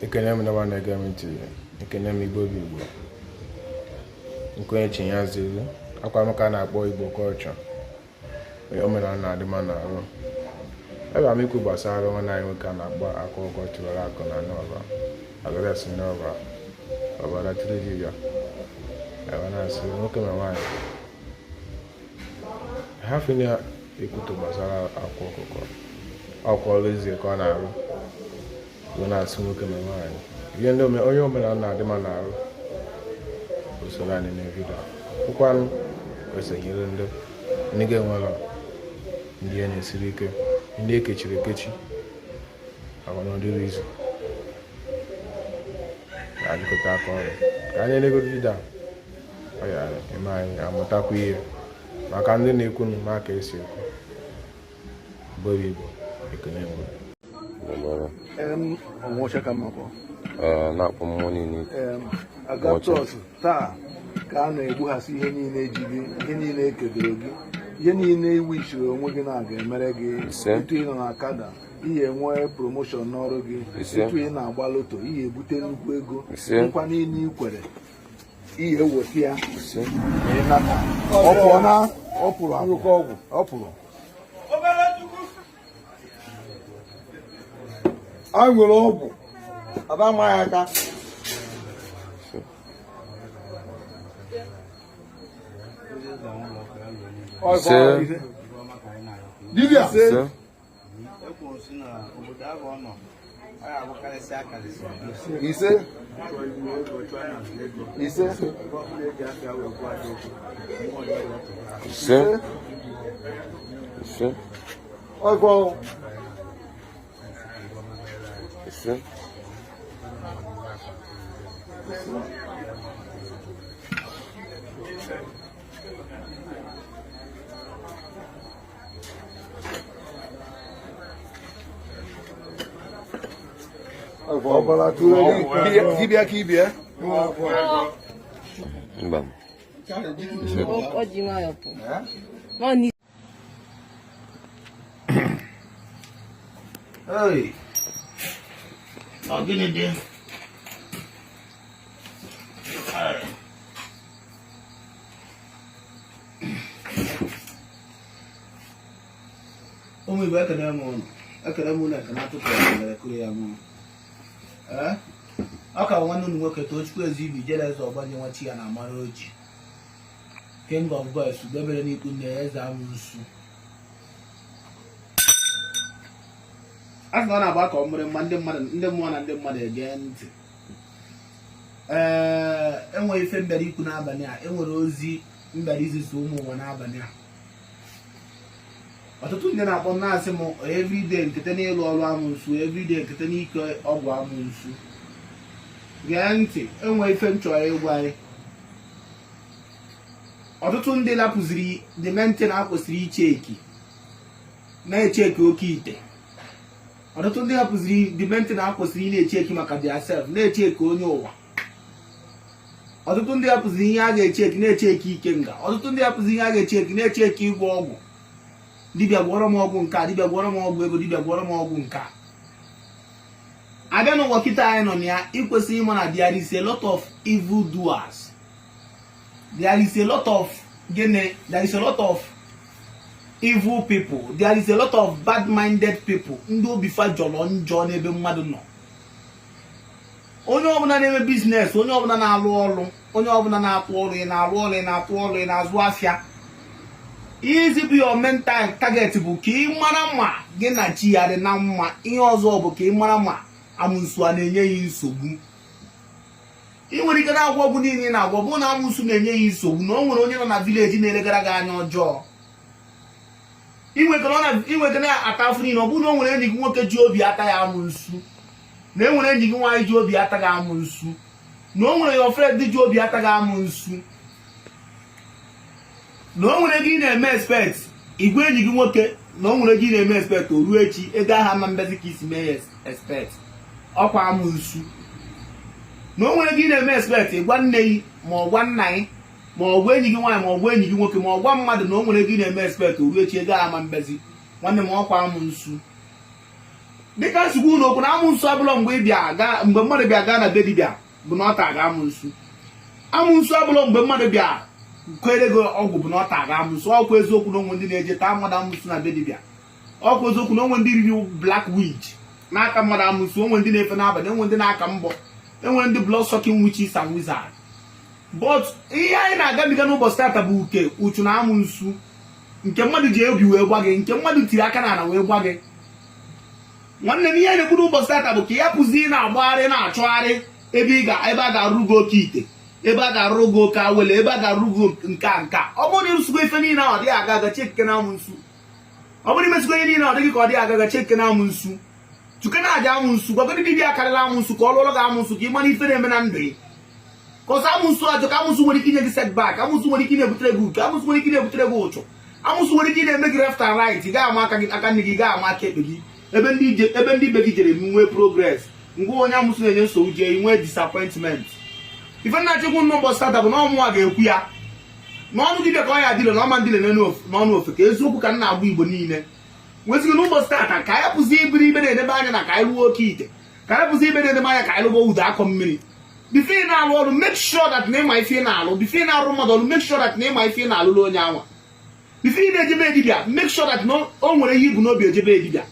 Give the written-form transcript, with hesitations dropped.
ekene m na wana gọọmenti ekene m Igbo Igbo nkwenye chinyaziri akwa maka na-akpọ Igbo culture omenala na-adị mma n'arụ ebe a mikwu gbasara nwanne anyị nwoke a na-agba akụkọ tiwara akụ na n'ọba adresị n'ọba ọbara tirijiya ebe na-asị nwoke na nwaanyị ha fina ekwuto gbasara akwa ọkụkọ ọkwa ọlụzie ka ọ na-arụ ọ na-asị nwoke na nwaanyị ihe ndị onye omenala na-adị mma n'arụ usoro anyị na vidio ụkwanụ esonyere ndị ga-enwere ndị ya na-esiri ike ndị ekechiri ekechi agwa n'ọdịrị izu na-ajụkọta aka ọrụ ka anyị na-ego vidio ọ ya eme anyị amụtakwa ihe maka ndị na-ekwu maka esi ekwu Igbo Igbo ekene nwere na-akpọ mmụọ niile agatọs taa ka a na-egbughasị ihe niile ejiri ihe niile ekedoro gị ihe niile iwu ichiri onwe gị na-aga emere gị etu ị nọ na kada ihe enwe promoshọn n'ọrụ gị etu ị na-agba loto ihe ebute nnukwu ego nkwa niile ikwere ihe eweta ya ọ pụrụ anyị nwere ọgwụ ada amaghị aka dibịa ise ọgwụ ọbara tụrụ dibịa ka ibie mba ụmụ Igbo ekele m unu ekele atụtụ ekele ya mụ ọ ka nwanne unu nwoke Tochukwu Ezibi Jeleze Ọgbanje nwachi ya na Amara Oji King of Boys Udebere n'ikwu nne eze amụnsu a sị na ọ na-agba ka ọ mụrụ mma ndị mmụọ na ndị mmadụ ege ntị enwere ife mbere ikwu n'abalị a enwere ozi mbere izisi ụmụ ụwa n'abalị a ọtụtụ ndị na-akpọ na-asị m everyday nkete n'ịlụ ọrụ amụnsu everyday nkete n'ike ọgwụ amụnsu gee ntị enwe ife m chọrọ ịgwa anyị ọtụtụ ndị lapụziri dimenti na-akwụsịrị icheki na-echeki oke ite ọtụtụ ndị hapụziri dimenti na-akwụsịrị na-echeki maka diasef na-echeki onye ụwa ọtụtụ ndị hapụziri ihe a ga-echeki na-echeki ike nga ọtụtụ ndị hapụziri ihe a ga-echeki na-echeki ịgwọ ọgwụ dibịa gwọrọ m ọgwụ nke a dibịa gwọrọ m ọgwụ ego dibịa gwọrọ m ọgwụ nke a abịa n'ụwa kịta anyị nọ na ya ikwesịrị ịma na there is a lot of evil doers there is a lot of evil people there is a lot of bad-minded people ndị obifa jọrọ njọ n'ebe mmadụ nọ onye ọbụla na-eme biznes onye ọbụla na-alụ ọrụ onye ọbụla na-atụ ọrụ ị na-alụ ọrụ ị na-atụ ọrụ ị na-azụ afịa izi bụ your mental target bụ ka ị mara ma gị na chi ya dị na mma ihe ọzọ bụ ka ị mara ma amụnsu a na-enye ya nsogbu ị nwere ike na-agwọ ọgwụ niile ị na-agwọ bụ na amụnsu na-enye ya nsogbu na o nwere onye nọ na vileji na-elegara gị anya ọjọọ inwekana ata afọ niile ọ bụrụ na o nwere enyi gị nwoke ji obi ata ya amụnsu na e nwere enyi gị nwaanyị ji obi ata gị amụnsu na o nwere ya ofred ji obi ata gị amụnsu na o nwere gị na-eme expect igwe enyi gị nwoke na o nwere gị na-eme expect o ruo echi ego aha ma mbezi ka isi mee ya expect ọkwa amụnsu na o nwere gị na-eme expect ịgwa nne gị ma ọ gwa nna gị ma ọ gwa enyi gị nwaanyị ma ọ gwa enyi gị nwoke ma ọ gwa mmadụ na o nwere gị na-eme expect o ruo echi ego aha ma mbezi nwanne m ọkwa amụnsu dịka nsogbu n'okwu na amụnsu abụla mgbe mmadụ bịa gaa na be dibịa bụ na ọ taga amụnsu. Amụnsu abụla mgbe mmadụ bịa kwere gị ọgwụ bụ na ọ taga amụnsu. Ọkwa eziokwu na onwe ndị na-eje taa mmadụ amụnsu na be dibịa. Ọkwa eziokwu na onwe ndị riri black witch n'aka mmadụ amụnsu. Onwe ndị na-efe n'abalị, enwe ndị na-aka mbọ, enwe ndị blood sucking witches and wizards. But ihe anyị na-agabiga n'ụbọchị tata bụ uke uchu na amụnsu nke mmadụ ji obi wee gwa gị, nke mmadụ tiri aka n'ala wee gwa gị. Nwanne m, ihe anyị na-ekwu n'ụbọchị tata bụ ka ya pụzi na-agbagharị na-achọgharị ebe a ga-arụ gị oke ite, ebe a ga-arụ gị oke awele, ebe a ga-arụ gị nka. Ọ bụrụ na ịrụsigo ife niile ọ dịghị aga cheke na amụnsu. Ọ bụrụ imesigo ihe niile ọ dịghị ka ọ dịghị aga cheke na amụnsu. Chuke na aja amụnsu, gwagodi dibịa karịrị amụnsu ka ọ lụọrọ gị amụnsu ka ị mara ife na-eme na ndụ gị. Kọsa amụnsu ajọ ka amụnsu nwere ike inye gị setback, amụnsu nwere ike na-ebutere gị uke, amụnsu nwere ike na-ebutere gị ụchụ, amụnsu nwere ike na-eme gị left and right, ị ga-ama aka nne gị, ga-ama aka ekpe gị. Ebe ndị ibe gị jere nwee progress, ngwa onye amụsụ na-enye nsogbu jee nwee disappointment. Ife na-achịkwu n'ụbọchị tata bụ na ọmụnwa ga-ekwu ya n'ọnụ dibịa ka ọ ya dịle na ọma ndịle n'ọnụ ofe, ka eziokwu ka m na-agwa Igbo niile. Nwezigị n'ụbọchị tata ka anyị pụzi ibiri ibe na-edebe anya na ka anyị lụọ oke ite, ka anyị pụzi ibe na-edebe anya ka anyị lụọ ụdọ akọ mmiri. Bifo ị na-alụ ọrụ, make sure that na ịma ife ị na-alụ. Bifo ị na-arụ mmadụ ọrụ, make sure that na ịma ife ị na-alụrụ onye anwa. Bifo ị na-ejebe dibịa, make sure that o nwere ihe ibu n'obi ejebe dibịa.